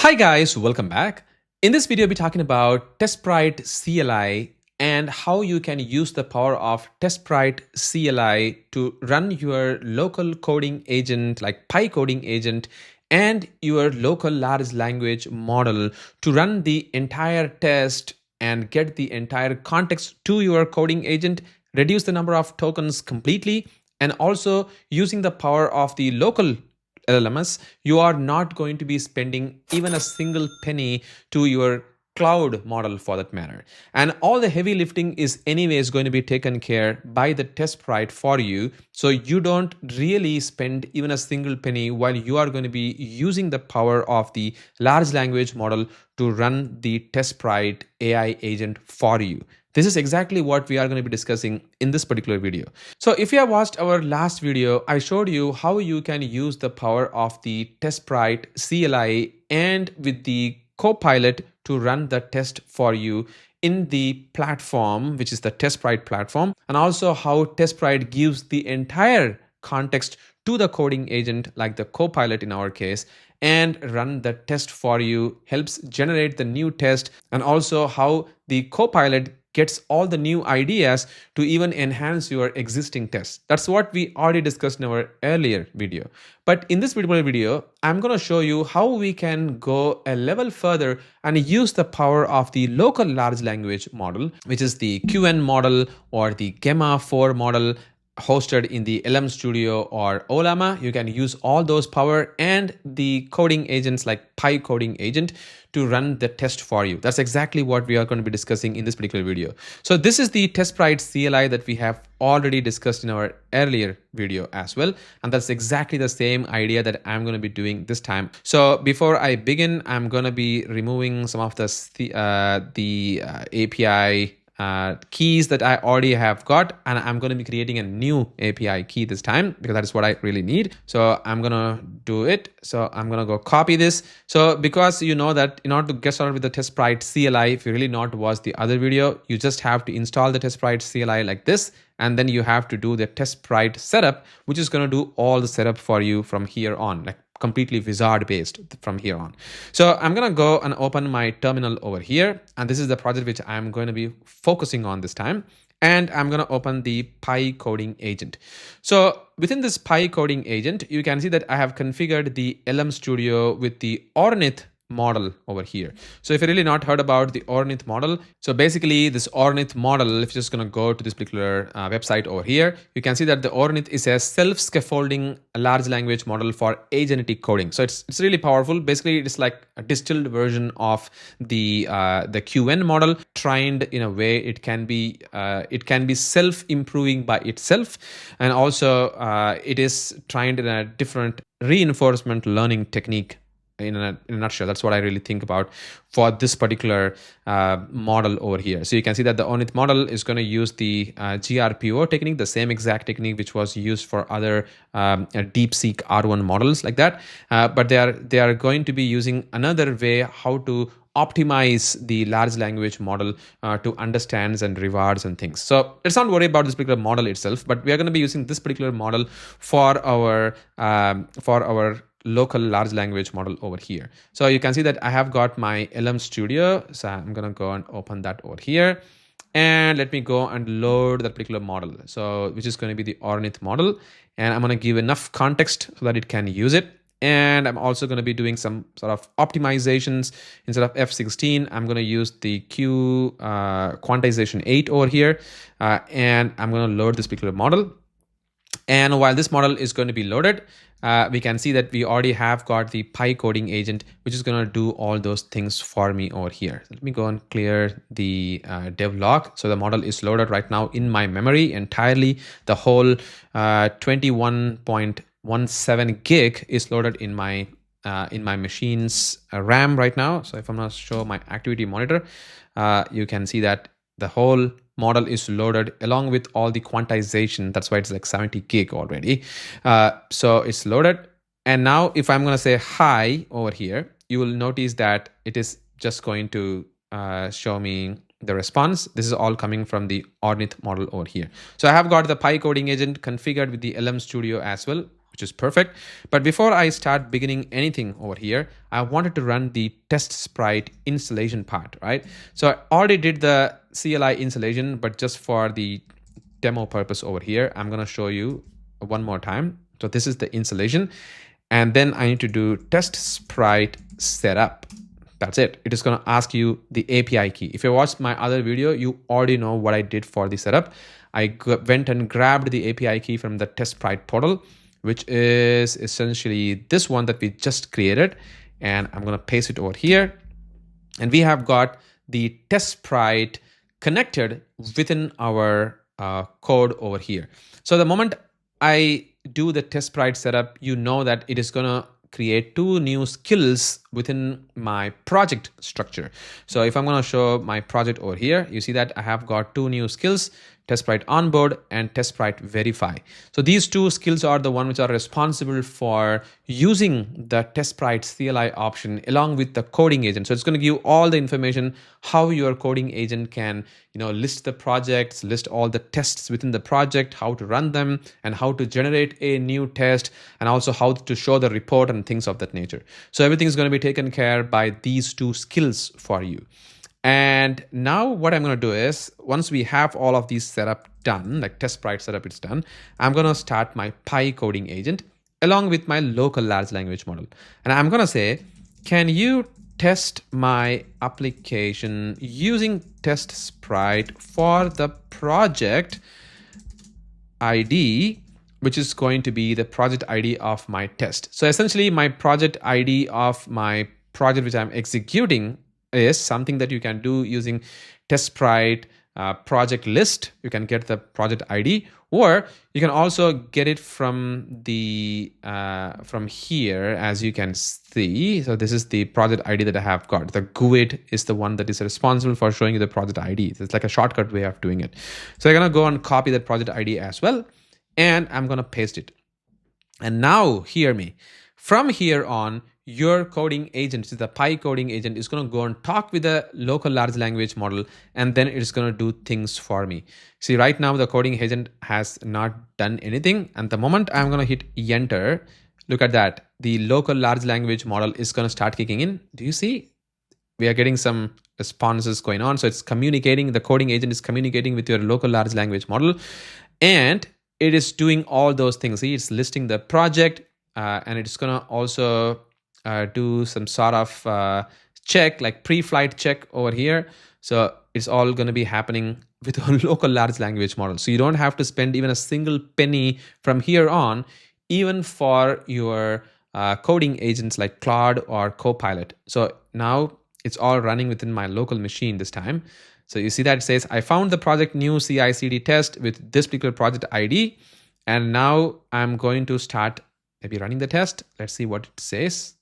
Hi guys, welcome back. In this video, I'll be talking about TestSprite CLI and how you can use the power of TestSprite CLI to run your local coding agent like PyCoding agent and your local large language model to run the entire test and get the entire context to your coding agent, reduce the number of tokens completely, and also using the power of the local LLMs, you are not going to be spending even a single penny to your cloud model for that matter. And all the heavy lifting is anyways going to be taken care by the TestSprite for you. So you don't really spend even a single penny while you are going to be using the power of the large language model to run the TestSprite AI agent for you. This is exactly what we are going to be discussing in this particular video. So if you have watched our last video, I showed you how you can use the power of the TestSprite CLI and with the Copilot to run the test for you in the platform, which is the TestSprite platform, and also how TestSprite gives the entire context to the coding agent like the Copilot in our case and run the test for you, helps generate the new test, and also how the Copilot gets all the new ideas to even enhance your existing tests. That's what we already discussed in our earlier video. But in this particular video, I'm going to show you how we can go a level further and use the power of the local large language model, which is the QWEN model or the Gemma 4 model hosted in the LM Studio or Ollama. You can use all those power and the coding agents like PyCoding agent to run the test for you. That's exactly what we are going to be discussing in this particular video. So this is the TestSprite CLI that we have already discussed in our earlier video as well. And that's exactly the same idea that I'm going to be doing this time. So before I begin, I'm going to be removing some of the API keys that I already have got, and I'm going to be creating a new API key this time because that is what I really need. So I'm going to do it. So I'm going to go copy this. So because you know that in order to get started with the TestSprite CLI, if you really not watch the other video, you just have to install the TestSprite CLI like this, and then you have to do the TestSprite setup, which is going to do all the setup for you from here on, like completely wizard based from here on. So I'm going to go and open my terminal over here. And this is the project which I'm going to be focusing on this time. And I'm going to open the PyCoding agent. So within this PyCoding agent, you can see that I have configured the LM Studio with the Ornith model over here. So if you really not heard about the Ornith model, so basically this Ornith model, if you're just going to go to this particular website over here, you can see that the Ornith is a self-scaffolding large language model for agentic coding. So it's really powerful. Basically, it's like a distilled version of the QWEN model, trained in a way it can be self-improving by itself, and also it is trained in a different reinforcement learning technique. In a nutshell, that's what I really think about for this particular model over here. So you can see that the Ornith model is going to use the GRPO technique, the same exact technique which was used for other DeepSeek R1 models like that. But they are going to be using another way how to optimize the large language model to understands and rewards and things. So let's not worry about this particular model itself, but we are going to be using this particular model for our local large language model over here. So you can see that I have got my LM Studio. So I'm going to go and open that over here. And let me go and load that particular model. So which is going to be the Ornith model. And I'm going to give enough context so that it can use it. And I'm also going to be doing some sort of optimizations. Instead of F16, I'm going to use the quantization 8 over here. And I'm going to load this particular model. And while this model is going to be loaded, we can see that we already have got the PyCoding agent, which is going to do all those things for me over here. So let me go and clear the dev log. So the model is loaded right now in my memory entirely. The whole 21.17 gig is loaded in my machine's RAM right now. So if I'm going to show my activity monitor, you can see that the whole model is loaded along with all the quantization. That's why it's like 70 gig already. So it's loaded. And now if I'm going to say hi over here, you will notice that it is just going to show me the response. This is all coming from the Ornith model over here. So I have got the PyCoding agent configured with the LM Studio as well, which is perfect. But before I start beginning anything over here, I wanted to run the TestSprite installation part, right? So I already did the CLI installation, but just for the demo purpose over here, I'm going to show you one more time. So this is the installation, and then I need to do TestSprite setup. That's it. It is going to ask you the API key. If you watched my other video, you already know what I did for the setup. I went and grabbed the API key from the Testbrite portal, which is essentially this one that we just created. And I'm going to paste it over here. And we have got the Testbrite connected within our code over here. So the moment I do the Testbrite setup, you know that it is going to create two new skills within my project structure. So if I'm going to show my project over here, you see that I have got two new skills, TestSprite onboard and TestSprite verify. So these two skills are the ones which are responsible for using the TestSprite CLI option along with the coding agent. So it's going to give all the information how your coding agent can, list the projects, list all the tests within the project, how to run them, and how to generate a new test, and also how to show the report and things of that nature. So everything is going to be taken care by these two skills for you. And now what I'm going to do is, once we have all of these setup done, like TestSprite setup is done, I'm going to start my Pi coding agent along with my local large language model. And I'm going to say, can you test my application using TestSprite for the project ID, which is going to be the project ID of my test. So essentially my project ID of my project which I'm executing is something that you can do using TestSprite project list. You can get the project ID, or you can also get it from the from here, as you can see. So this is the project ID that I have got. The GUID is the one that is responsible for showing you the project ID. So it's like a shortcut way of doing it. So I'm gonna go and copy that project ID as well, and I'm gonna paste it. And now hear me. From here on, your coding agent, the Pi coding agent, is going to go and talk with the local large language model, and then it's going to do things for me. See, right now the coding agent has not done anything, and the moment I'm going to hit enter, look at that, the local large language model is going to start kicking in. Do you see? We are getting some responses going on. So it's communicating, the coding agent is communicating with your local large language model, and it is doing all those things. See, it's listing the project, and it's going to also do some sort of check, like pre-flight check over here. So it's all going to be happening with a local large language model. So you don't have to spend even a single penny from here on, even for your coding agents like Claude or Copilot. So now it's all running within my local machine this time. So you see that it says, I found the project new CI/CD test with this particular project ID. And now I'm going to start maybe running the test. Let's see what it says.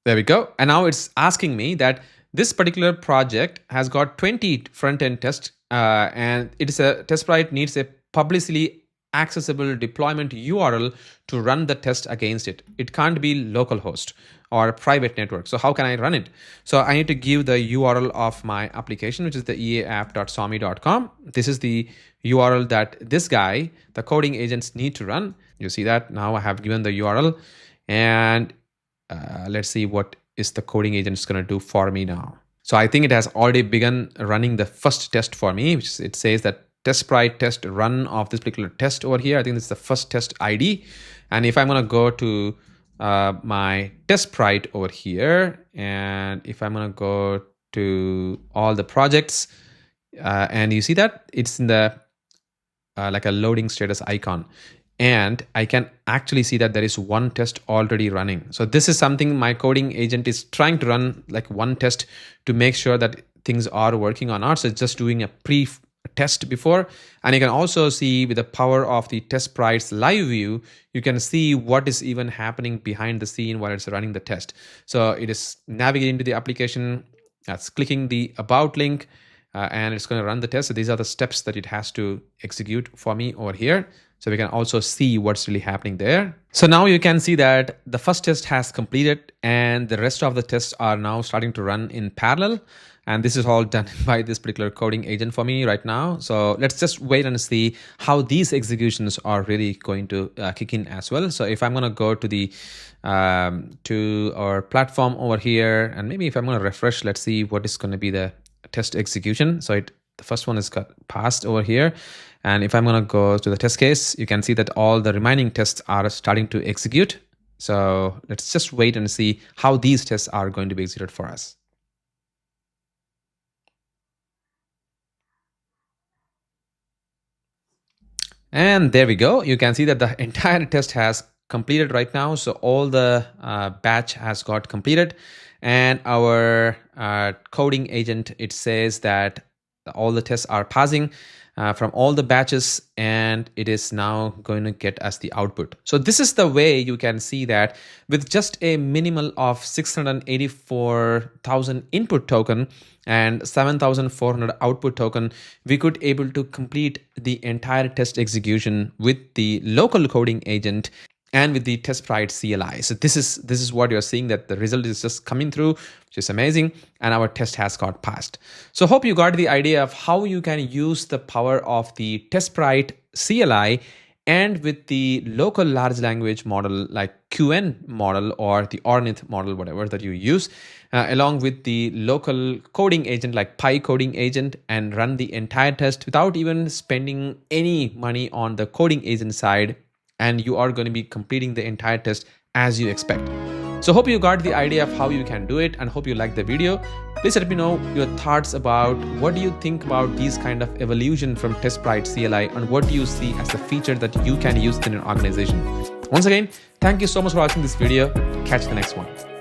There we go. And now it's asking me that this particular project has got 20 front-end tests, and it is a TestSprite needs a publicly accessible deployment URL to run the test against it. It can't be localhost or private network. So how can I run it? So I need to give the URL of my application, which is the eaapp.somi.com. This is the URL that this guy, the coding agents, need to run. You see that now I have given the URL, and let's see what is the coding agent is going to do for me now. So I think it has already begun running the first test for me, which it says that TestSprite test run of this particular test over here. I think this is the first test ID. And if I'm going to go to my TestSprite over here, and if I'm going to go to all the projects, and you see that it's in the like a loading status icon. And I can actually see that there is one test already running. So this is something my coding agent is trying to run, like one test to make sure that things are working or not. So it's just doing a pre-test before. And you can also see with the power of the TestSprite's live view, you can see what is even happening behind the scene while it's running the test. So it is navigating to the application, that's clicking the about link, and it's going to run the test. So these are the steps that it has to execute for me over here. So we can also see what's really happening there. So now you can see that the first test has completed and the rest of the tests are now starting to run in parallel. And this is all done by this particular coding agent for me right now. So let's just wait and see how these executions are really going to kick in as well. So if I'm going to go to the to our platform over here, and maybe if I'm going to refresh, let's see what is going to be the test execution. So the first one is got passed over here. And if I'm going to go to the test case, you can see that all the remaining tests are starting to execute. So let's just wait and see how these tests are going to be executed for us. And there we go. You can see that the entire test has completed right now. So all the batch has got completed, and our coding agent, it says that all the tests are passing from all the batches, and it is now going to get us the output. So this is the way you can see that with just a minimal of 684,000 input token and 7,400 output token, we could able to complete the entire test execution with the local coding agent and with the TestSprite CLI. So this is what you're seeing, that the result is just coming through, which is amazing, and our test has got passed. So hope you got the idea of how you can use the power of the TestSprite CLI and with the local large language model like QWEN model or the Ornith model, whatever that you use, along with the local coding agent like Pi coding agent, and run the entire test without even spending any money on the coding agent side. And you are going to be completing the entire test as you expect. So hope you got the idea of how you can do it, and hope you like the video. Please let me know your thoughts about what do you think about these kind of evolution from TestSprite CLI, and what do you see as the feature that you can use in an organization. Once again, thank you so much for watching this video. Catch the next one.